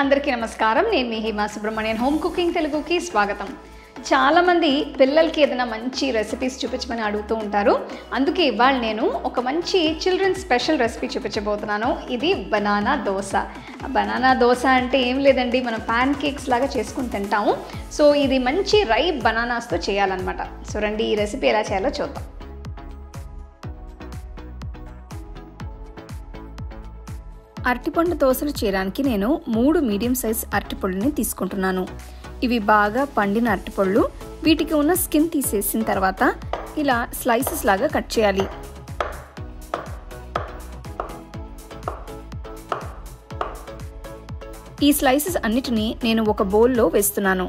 అందరికీ నమస్కారం. నేను మీ హిమా సుబ్రహ్మణ్యన్ హోమ్ కుకింగ్ తెలుగుకి స్వాగతం. చాలామంది పిల్లలకి ఏదైనా మంచి రెసిపీస్ చూపించమని అడుగుతూ ఉంటారు. అందుకే ఇవాళ నేను ఒక మంచి చిల్డ్రన్ స్పెషల్ రెసిపీ చూపించబోతున్నాను. ఇది బనానా దోశ. బనానా దోశ అంటే ఏం లేదండి, మనం ప్యాన్ కేక్స్ లాగా చేసుకుని తింటాము. సో ఇది మంచి రైప్ బనానాస్తో చేయాలన్నమాట. సో రండి ఈ రెసిపీ ఎలా చేయాలో చూద్దాం. అరటిపండు దోశలు చేయడానికి నేను 3 మీడియం సైజ్ అరటిపళ్ళని తీసుకుంటున్నాను. ఇవి బాగా పండిన అరటిపళ్ళు. వీటికి ఉన్న స్కిన్ తీసేసిన తర్వాత ఇలా స్లైసెస్ లాగా కట్ చేయాలి. ఈ స్లైసెస్ అన్నిటినీ నేను ఒక బౌల్లో వేస్తున్నాను.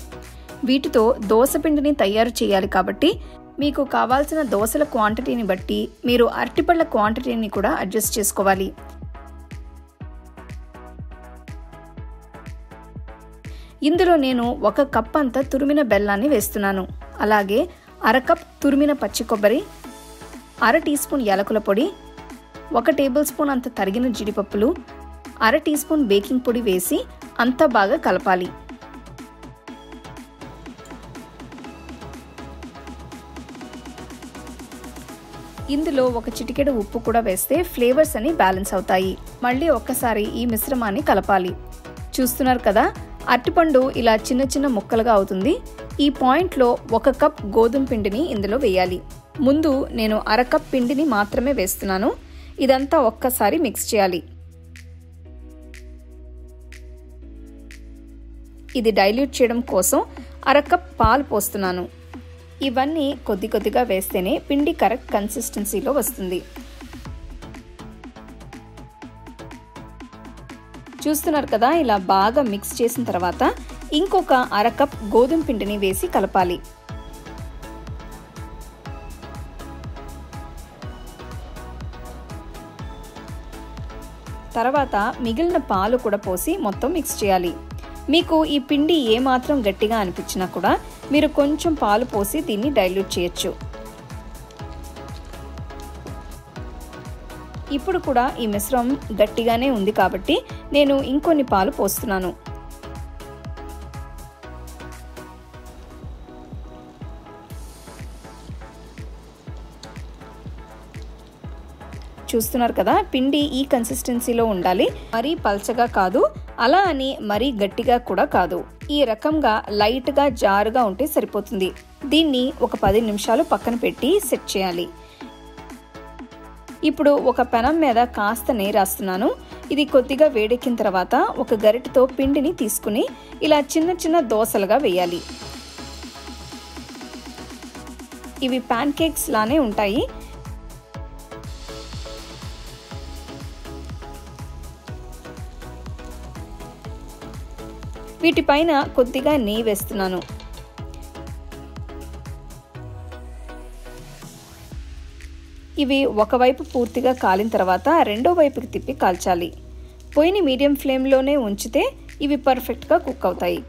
వీటితో దోశ పిండిని తయారు చేయాలి కాబట్టి మీకు కావాల్సిన దోశల క్వాంటిటీని బట్టి మీరు అరటిపళ్ళ క్వాంటిటీని కూడా అడ్జస్ట్ చేసుకోవాలి. ఇందులో నేను 1 కప్ అంత తురిమిన బెల్లాన్ని వేస్తున్నాను. అలాగే 1/2 కప్ తురిమిన పచ్చి కొబ్బరి, 1/2 టీ స్పూన్ యాలకుల పొడి, 1 టేబుల్ స్పూన్ అంత తరిగిన జీడిపప్పులు, 1/2 టీ స్పూన్ బేకింగ్ పొడి వేసి అంతా బాగా కలపాలి. ఇందులో 1 చిటికెడు ఉప్పు కూడా వేస్తే ఫ్లేవర్స్ అని బ్యాలెన్స్ అవుతాయి. మళ్ళీ ఒక్కసారి ఈ మిశ్రమాన్ని కలపాలి. చూస్తున్నారు కదా, అరటిపండు ఇలా చిన్న చిన్న ముక్కలుగా అవుతుంది. ఈ పాయింట్లో 1 కప్ గోధుమ పిండిని ఇందులో వేయాలి. ముందు నేను 1/2 కప్ పిండిని మాత్రమే వేస్తున్నాను. ఇదంతా ఒక్కసారి మిక్స్ చేయాలి. ఇది డైల్యూట్ చేయడం కోసం 1/2 కప్ పాలు పోస్తున్నాను. ఇవన్నీ కొద్ది కొద్దిగా వేస్తేనే పిండి కరెక్ట్ కన్సిస్టెన్సీలో వస్తుంది. చూస్తున్నారు కదా, ఇలా బాగా మిక్స్ చేసిన తర్వాత ఇంకొక 1/2 కప్ గోధుమ పిండిని వేసి కలపాలి. తర్వాత మిగిలిన పాలు కూడా పోసి మొత్తం మిక్స్ చేయాలి. మీకు ఈ పిండి ఏమాత్రం గట్టిగా అనిపించినా కూడా మీరు కొంచెం పాలు పోసి దీన్ని డైల్యూట్ చేయొచ్చు. ఇప్పుడు కూడా ఈ మిశ్రమం గట్టిగానే ఉంది కాబట్టి నేను ఇంకొన్ని పాలు పోస్తున్నాను. చూస్తున్నారు కదా, పిండి ఈ కన్సిస్టెన్సీలో ఉండాలి. మరీ పల్చగా కాదు, అలా అని మరీ గట్టిగా కూడా కాదు. ఈ రకంగా లైట్గా జారుగా ఉంటే సరిపోతుంది. దీన్ని ఒక 10 నిమిషాలు పక్కన పెట్టి సెట్ చేయాలి. ఇప్పుడు ఒక పెనం మీద కాస్త నెయ్యి రాస్తున్నాను. ఇది కొద్దిగా వేడెక్కిన తర్వాత ఒక గరిటెతో పిండిని తీసుకుని ఇలా చిన్న చిన్న దోసలుగా వేయాలి. ఇవి ప్యాన్ కేక్స్ లానే ఉంటాయి. వీటిపైన కొద్దిగా నెయ్యి వేస్తున్నాను. ఇవి ఒకవైపు పూర్తిగా కాలిన తర్వాత రెండో వైపుకి తిప్పి కాల్చాలి. పొయ్యిని మీడియం ఫ్లేమ్లోనే ఉంచితే ఇవి పర్ఫెక్ట్గా కుక్ అవుతాయి.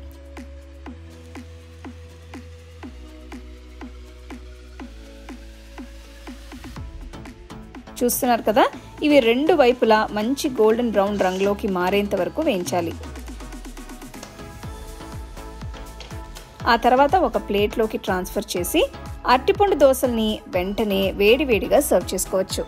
చూస్తున్నారు కదా, ఇవి 2 వైపులా మంచి గోల్డెన్ బ్రౌన్ రంగులోకి మారేంత వరకు వేయించాలి. ఆ తర్వాత ఒక ప్లేట్లోకి ట్రాన్స్ఫర్ చేసి అరటిపండు దోశల్ని వెంటనే వేడివేడిగా సర్వ్ చేసుకోవచ్చు.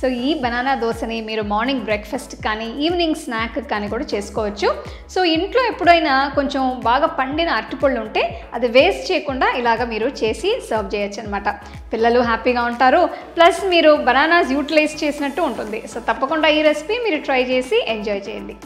సో ఈ బనానా దోశని మీరు మార్నింగ్ బ్రేక్ఫాస్ట్ కానీ ఈవినింగ్ స్నాక్ కానీ కూడా చేసుకోవచ్చు. సో ఇంట్లో ఎప్పుడైనా కొంచెం బాగా పండిన అరటిపళ్ళు ఉంటే అది వేస్ట్ చేయకుండా ఇలాగ మీరు చేసి సర్వ్ చేయొచ్చు అనమాట. పిల్లలు హ్యాపీగా ఉంటారు, ప్లస్ మీరు బనానాస్ యూటిలైజ్ చేసినట్టు ఉంటుంది. సో తప్పకుండా ఈ రెసిపీ మీరు ట్రై చేసి ఎంజాయ్ చేయండి.